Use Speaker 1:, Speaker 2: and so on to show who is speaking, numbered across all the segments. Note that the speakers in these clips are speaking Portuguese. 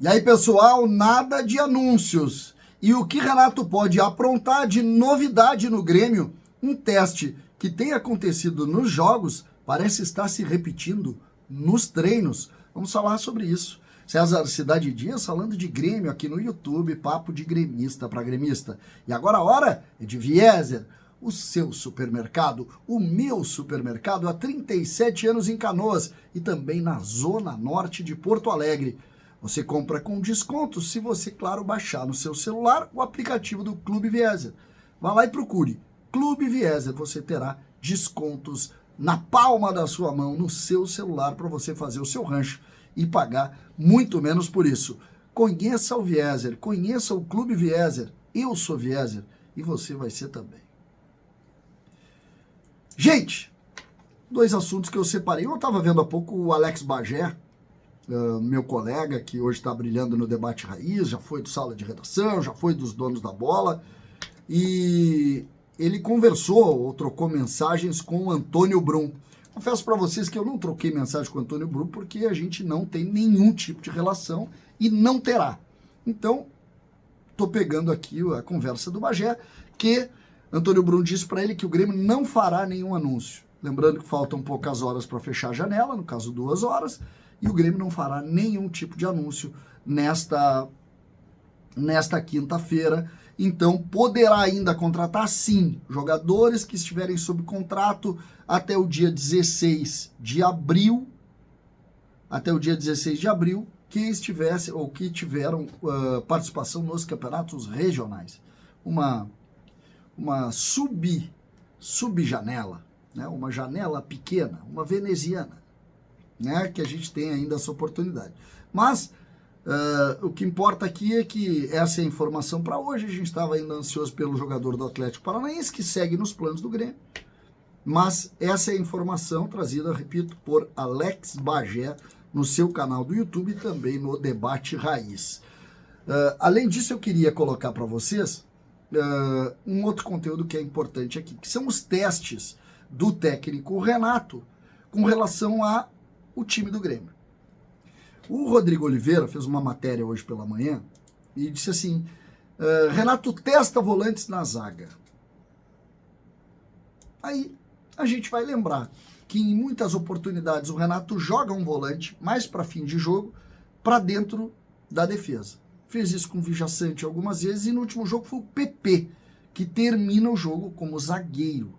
Speaker 1: E aí, pessoal, nada de anúncios. E o que Renato pode aprontar de novidade no Grêmio? Um teste que tem acontecido nos jogos parece estar se repetindo nos treinos. Vamos falar sobre isso. César Cidade Dias falando de Grêmio aqui no YouTube, papo de gremista para gremista. E agora a hora é de Vieser, o seu supermercado, o meu supermercado há 37 anos em Canoas e também na zona norte de Porto Alegre. Você compra com desconto se você, claro, baixar no seu celular o aplicativo do Clube Vieser. Vá lá e procure Clube Vieser, você terá descontos na palma da sua mão, no seu celular, para você fazer o seu rancho e pagar muito menos por isso. Conheça o Vieser, conheça o Clube Vieser. Eu sou Vieser e você vai ser também. Gente, dois assuntos que eu separei. Eu estava vendo há pouco o Alex Bagé, meu colega, que hoje está brilhando no Debate Raiz, já foi do Sala de Redação, já foi dos Donos da Bola, e ele conversou ou trocou mensagens com o Antônio Brum. Confesso para vocês que eu não troquei mensagem com o Antônio Brum porque a gente não tem nenhum tipo de relação e não terá. Então, estou pegando aqui a conversa do Bagé, que Antônio Brum disse para ele que o Grêmio não fará nenhum anúncio. Lembrando que faltam poucas horas para fechar a janela, no caso 2 horas, e o Grêmio não fará nenhum tipo de anúncio nesta quinta-feira. Então, poderá ainda contratar, sim, jogadores que estiverem sob contrato até o dia 16 de abril, que estivesse ou que tiveram participação nos campeonatos regionais. Uma subjanela, né? Uma janela pequena, uma veneziana, né? Que a gente tem ainda essa oportunidade. Mas o que importa aqui é que essa é a informação para hoje. A gente estava ainda ansioso pelo jogador do Atlético Paranaense, que segue nos planos do Grêmio. Mas essa é a informação trazida, repito, por Alex Bagé no seu canal do YouTube e também no Debate Raiz. Além disso, eu queria colocar para vocês um outro conteúdo que é importante aqui, que são os testes do técnico Renato com relação ao time do Grêmio. O Rodrigo Oliveira fez uma matéria hoje pela manhã e disse assim, Renato testa volantes na zaga. Aí a gente vai lembrar que em muitas oportunidades o Renato joga um volante mais para fim de jogo para dentro da defesa. Fez isso com o Vijaçante algumas vezes e no último jogo foi o PP que termina o jogo como zagueiro.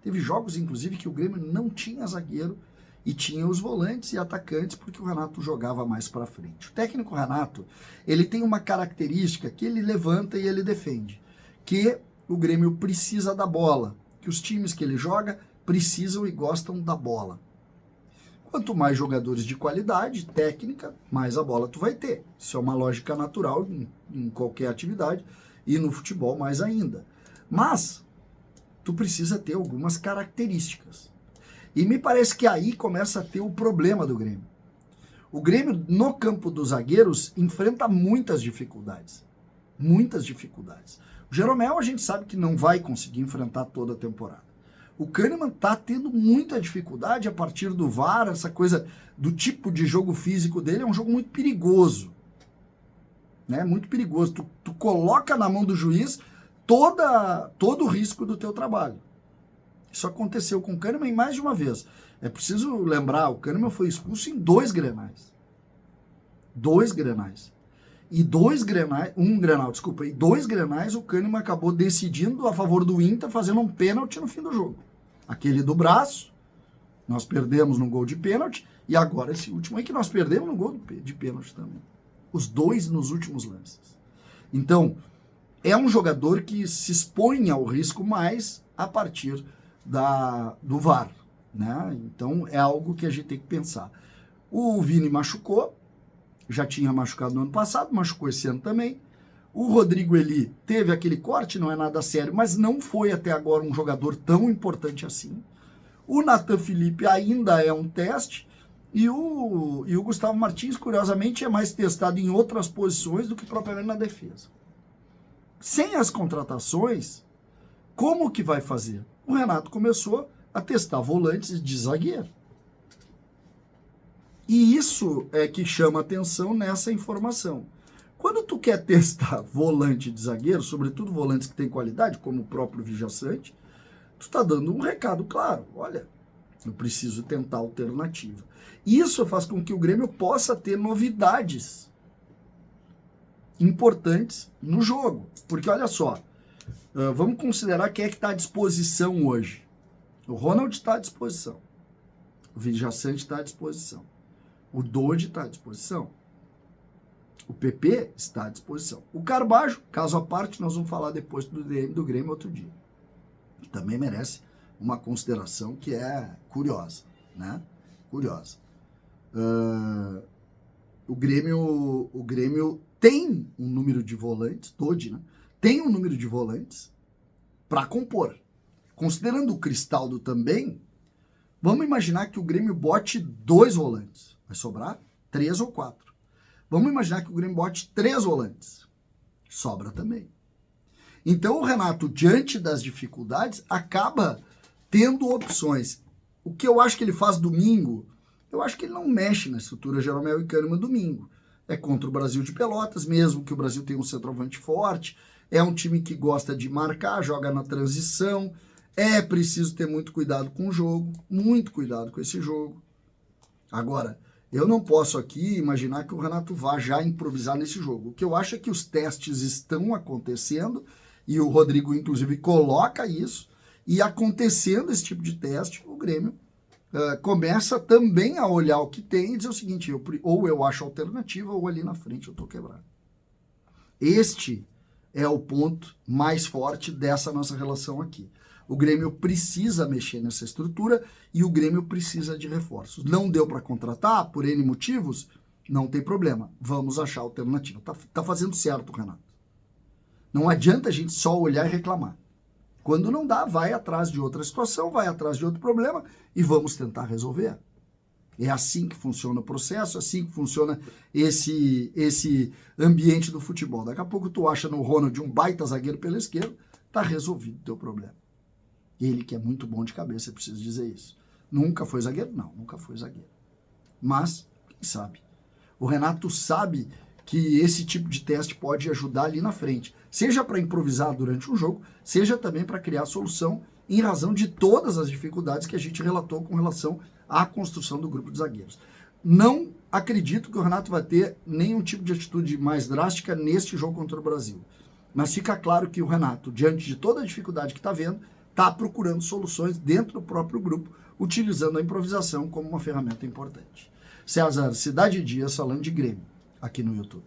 Speaker 1: Teve jogos, inclusive, que o Grêmio não tinha zagueiro e tinha os volantes e atacantes porque o Renato jogava mais para frente. O técnico Renato, ele tem uma característica que ele levanta e ele defende, que o Grêmio precisa da bola, que os times que ele joga precisam e gostam da bola. Quanto mais jogadores de qualidade, técnica, mais a bola tu vai ter. Isso é uma lógica natural em qualquer atividade e no futebol mais ainda. Mas tu precisa ter algumas características. E me parece que aí começa a ter o problema do Grêmio. O Grêmio, no campo dos zagueiros, enfrenta muitas dificuldades. Muitas dificuldades. O Jeromel a gente sabe que não vai conseguir enfrentar toda a temporada. O Kahneman está tendo muita dificuldade a partir do VAR, essa coisa do tipo de jogo físico dele é um jogo muito perigoso. Né? Muito perigoso. Tu coloca na mão do juiz todo o risco do teu trabalho. Isso aconteceu com o Kahneman mais de uma vez. É preciso lembrar, o Kahneman foi expulso em 2 grenais. 2 grenais. E 2 grenais o Kahneman acabou decidindo a favor do Inter, fazendo um pênalti no fim do jogo. Aquele do braço, nós perdemos no gol de pênalti, e agora esse último aí que nós perdemos no gol de pênalti também. Os 2 nos últimos lances. Então, é um jogador que se expõe ao risco mais a partir do VAR, né? Então é algo que a gente tem que pensar. O Vini machucou, já tinha machucado no ano passado, machucou esse ano também. O Rodrigo Eli teve aquele corte, não é nada sério, mas não foi até agora um jogador tão importante assim. O Nathan Felipe ainda é um teste e o Gustavo Martins, curiosamente, é mais testado em outras posições do que propriamente na defesa. Sem as contratações, como que vai fazer? O Renato começou a testar volantes de zagueiro. E isso é que chama atenção nessa informação. Quando tu quer testar volante de zagueiro, sobretudo volantes que têm qualidade, como o próprio Vijaçante, tu tá dando um recado claro. Olha, eu preciso tentar alternativa. Isso faz com que o Grêmio possa ter novidades importantes no jogo. Porque olha só, vamos considerar quem é que está à disposição hoje. O Ronald está à disposição. O Vijaçante está à disposição. O Dodi está à disposição. O PP está à disposição. O Carbajo, caso à parte, nós vamos falar depois do DM do Grêmio outro dia. Também merece uma consideração que é curiosa, né? Curiosa. O Grêmio tem um número de volantes, Dodi, né? Tem um número de volantes para compor. Considerando o Cristaldo também, vamos imaginar que o Grêmio bote 2 volantes. Vai sobrar 3 ou 4. Vamos imaginar que o Grêmio bote 3 volantes. Sobra também. Então o Renato, diante das dificuldades, acaba tendo opções. O que eu acho que ele faz domingo, eu acho que ele não mexe na estrutura Jeromel e Kahneman domingo. É contra o Brasil de Pelotas, mesmo que o Brasil tenha um centroavante forte. É um time que gosta de marcar, joga na transição. É preciso ter muito cuidado com o jogo, muito cuidado com esse jogo. Agora, eu não posso aqui imaginar que o Renato vá já improvisar nesse jogo. O que eu acho é que os testes estão acontecendo, e o Rodrigo, inclusive, coloca isso, e acontecendo esse tipo de teste, o Grêmio começa também a olhar o que tem e dizer o seguinte, ou eu acho alternativa, ou ali na frente eu estou quebrado. Este é o ponto mais forte dessa nossa relação aqui. O Grêmio precisa mexer nessa estrutura e o Grêmio precisa de reforços. Não deu para contratar, por N motivos, não tem problema. Vamos achar alternativa. Tá fazendo certo, Renato. Não adianta a gente só olhar e reclamar. Quando não dá, vai atrás de outra situação, vai atrás de outro problema e vamos tentar resolver. É assim que funciona o processo, é assim que funciona esse ambiente do futebol. Daqui a pouco tu acha no Ronald um baita zagueiro pela esquerda, tá resolvido o teu problema. Ele que é muito bom de cabeça, é preciso dizer isso. Nunca foi zagueiro? Não, nunca foi zagueiro. Mas, quem sabe? O Renato sabe que esse tipo de teste pode ajudar ali na frente. Seja para improvisar durante um jogo, seja também para criar solução em razão de todas as dificuldades que a gente relatou com relação à construção do grupo de zagueiros. Não acredito que o Renato vai ter nenhum tipo de atitude mais drástica neste jogo contra o Brasil. Mas fica claro que o Renato, diante de toda a dificuldade que está vendo, está procurando soluções dentro do próprio grupo, utilizando a improvisação como uma ferramenta importante. César, Cidade Dias falando de Grêmio, aqui no YouTube.